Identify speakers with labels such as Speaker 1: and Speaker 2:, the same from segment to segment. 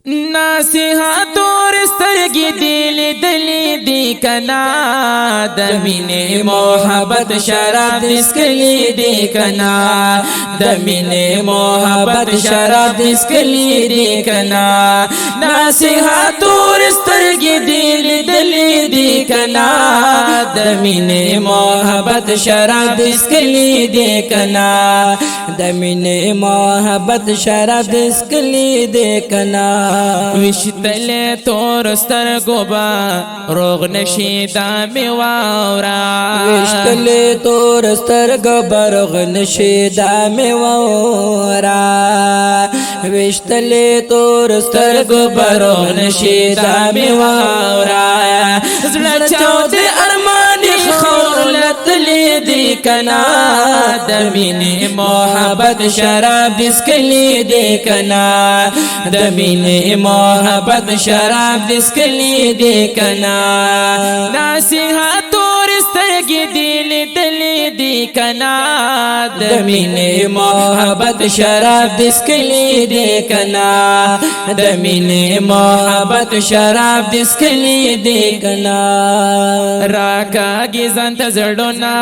Speaker 1: نصیحت اور سترګې دل دل دی کنا د مینې محبت شراب دسکلی دی کنا د مینې محبت شراب دسکلی دی کنا نصیحت اور سترګې دل دل دی کنا د مینې محبت شراب دسکلی دی کنا د مینې محبت شراب دسکلی دی کنا وشتل تور سترګو با روغ نشي دا می واورا
Speaker 2: وشتل تور سترګو با روغ نشي دا می واورا وشتل تور سترګو با روغ نشي دا می واورا زړه چاود ارمان خولت لیدی کنا د مینې محبت شراب دسکلی دی کنا د مینې محبت شراب دسکلی دی کنا نصیحت اور سترګې دل دل دی کنا د مینې محبت شراب دسکلی دی کنا د مینې محبت شراب دسکلی دی کنا راکاږي ځان ته زړونه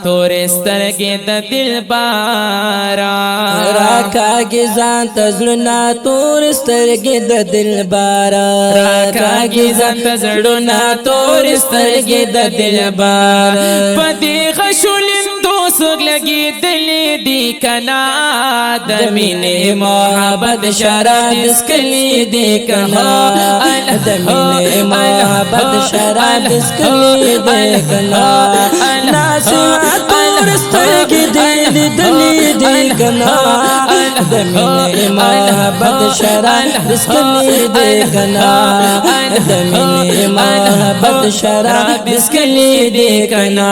Speaker 2: تورې سترګې د دلباره راکاږي ځان ته زړونه تورې سترګې د دلباره راکاږي ځان ته زړونه تورې سترګې د دلباره په دې غشولندو څوک لګېدلې دي کنا د مینې محبت شراب دسکلی دی کنا د مینې محبت شراب دسکلی دی کنا نصیحت اور سترګې دل دل دی کنا د مینې محبت شراب دسکلی دی کنا د مینې محبت شراب دسکلی دی کنا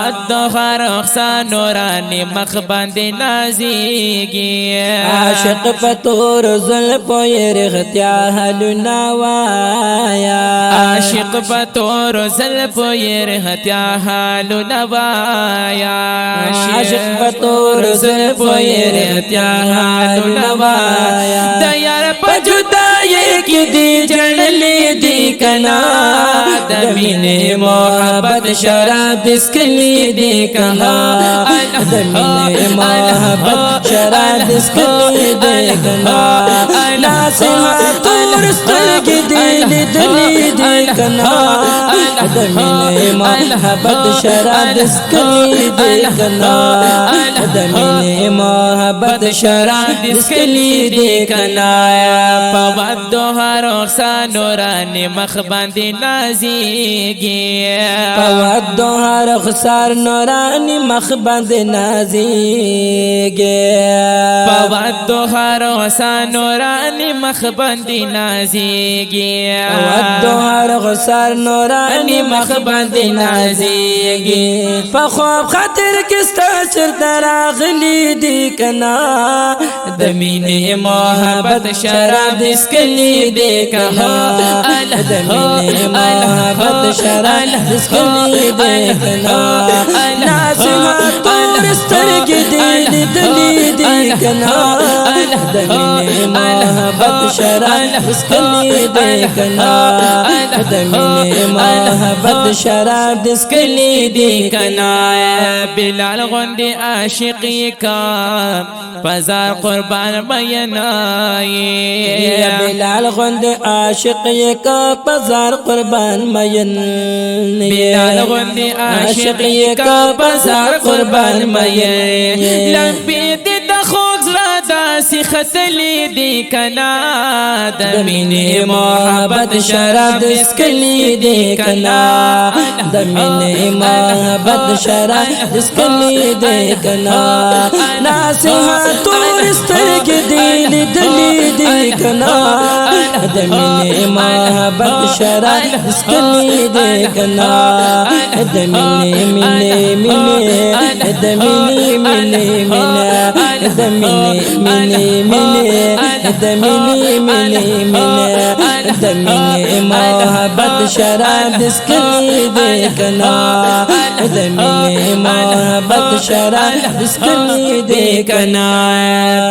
Speaker 2: پود هر احسان نورانی مخ باندې نازيږي عاشق پتور زلف یې رختیا حالونه وایا عاشق پتور زلف یې رختیا حالونه وایا عاشق پتور زلف یې رختیا حالونه وایا د یار په جدای کې دی جړلې دی کنا د مینې محبت شراب دسکلی دی کنا د مینې محبت شراب دسکلی دی کنا نصیحت اور سترګې دل دل دی کنا د مینې محبت شراب دسکلی دی کنا د مینې محبت شراب دسکلی دی کنا پود هر احسان نورانی مخ باندې نازيږي پود هر احسان نورانی مخ باندې نازيږي پود هر احسان نورانی مخ باندې نازيږي پود هر احسان نورانی مخ باندې نازيږي په خواب خاطر کې ستا چرته راغلي دي کنا د مینې محبت شراب دسکلی دی کنا د مینې محبت شراب دسکلی دی کنا نصیحت اور سترګې دل دل دی کنا د مینې محبت شراب دسکلی دی کنا د مینې محبت شراب دسکلی دی کنا بلال غوندې عاشق کا بازار قربان مینای بلال غوندې عاشق کا بازار قربان مین بلال غوندې عاشق کا بازار قربان مین لمبي دې د خوږ زړه داسې ختلې دي کنا د مینې محبت شراب دسکلی دی کنا د مینې محبت شراب دسکلی دی کنا نصیحت اور سترګې دل دل دی کنا د مینې محبت شراب دسکلی دی کنا د مینې مینې مینې د مینې مینې مینې د مینې مینې مینې د مینې مینې مینې د مینې محبت شراب دسکلی دی کنا د مینې محبت شراب دسکلی دی کنا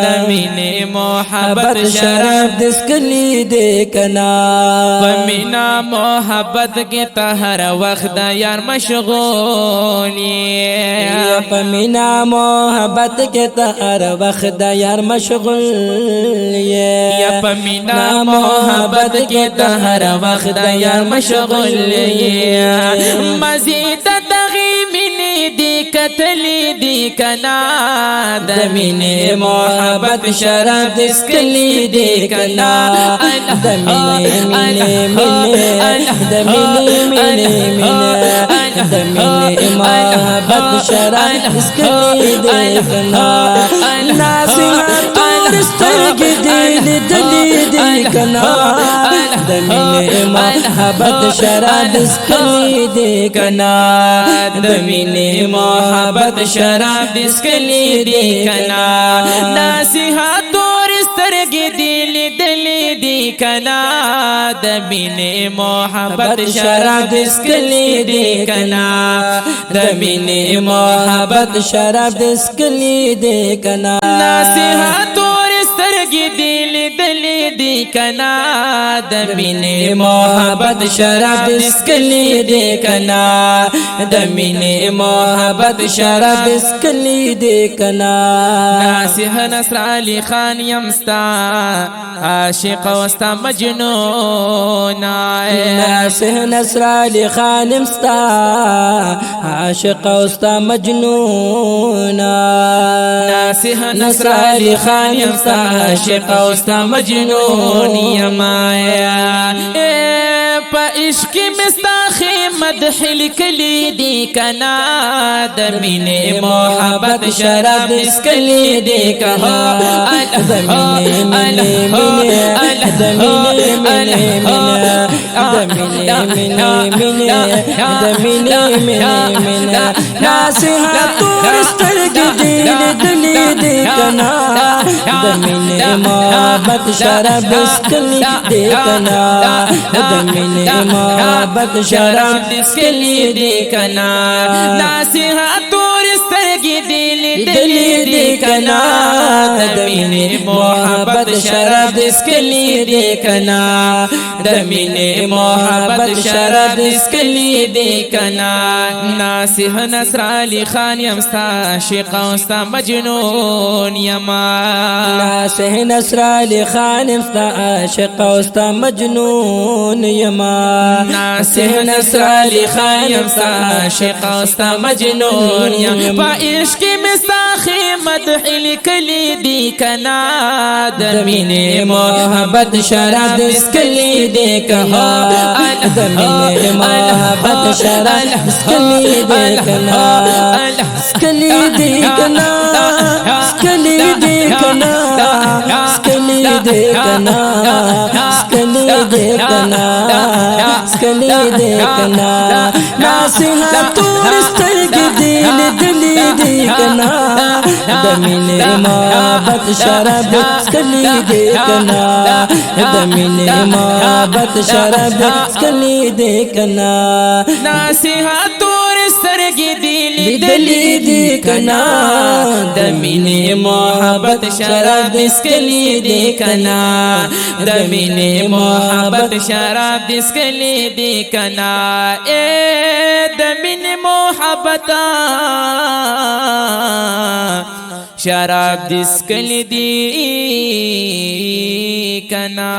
Speaker 1: د مینې محبت
Speaker 2: شراب دسکلی دی کنا
Speaker 1: پمینا محبت کې ته هر وخت د یار مشغول
Speaker 2: یا پمینا محبت کې ته هر وخت د یار مشغول
Speaker 1: یا پمینا محبت کې ته هر وخت د یار مشغول مزید دغه مینې دی کتلې دی کنا د مینې محبت شراب دسکلی دی کنا
Speaker 2: د مینې د مینې د مینې محبت شراب دسکلی دی کنا ناصحت سترګې دې لیدلې دي کنا د مینې محبت شراب دسکلی دی کنا
Speaker 1: د مینې محبت شراب دسکلی دی کنا نصیحت اور سترګې دې لیدلې دي کنا د مینې محبت شراب دسکلی دی کنا د مینې محبت
Speaker 2: شراب دسکلی دی کنا
Speaker 1: نصیحت اور سترګې دې لیدلې دي کنا د مینې محبت شراب دسکلی دی کنا د مینې محبت شراب
Speaker 2: دسکلی دی کنا
Speaker 1: ناصح نصر علی خان یمستا عاشق وستا مجنون
Speaker 2: ناصح نصر علی خان یمستا عاشق وستا مجنون
Speaker 1: ناصح نصر علی خان یمستا عاشق وستا مجنون یمایا پا عشق مستا مدح لکلی دی کنا د مینې محبت شراب دسکلی دی کنا
Speaker 2: د مینې د مینې ناصحت سترګې دې لیدلې دي کنا د مینې محبت شراب دسکلی دی کنا د مینې محبت شراب
Speaker 1: دسکلی دی کنا ناصحت اور سترګې دې لیدلې دي کنا د مینې محبت شراب دسکلی دی کنا د مینې محبت شراب دسکلی دی کنا ناصح نصر علی خان یمستا عاشق وستا مجنون یما
Speaker 2: ناصح نصر علی خان یمستا عاشق وستا مجنون یما
Speaker 1: ناصح نصر علی خان یمستا عاشق وستا مجنون یم پا عشق مستا مدح لکلی دی کنا د مینې محبت شراب دسکلی دی کنا
Speaker 2: د مینې محبت شراب دسکلی دی کنا دسکلی دی کنا دسکلی دی کنا دسکلی دی کنا دسکلی دی کنا دسکلی دی کنا ناصحت سترګې دې لیدلې دي کنا د مینې محبت شراب دسکلی دی کنا د مینې محبت شراب دسکلی دی کنا
Speaker 1: ناصحت اور سترګې دې
Speaker 2: لیدلې دي کنا
Speaker 1: د مینې محبت شراب دسکلی دی کنا د مینې محبت شراب دسکلی دی کنا د مینې محبت شراب دسکلی دی کنا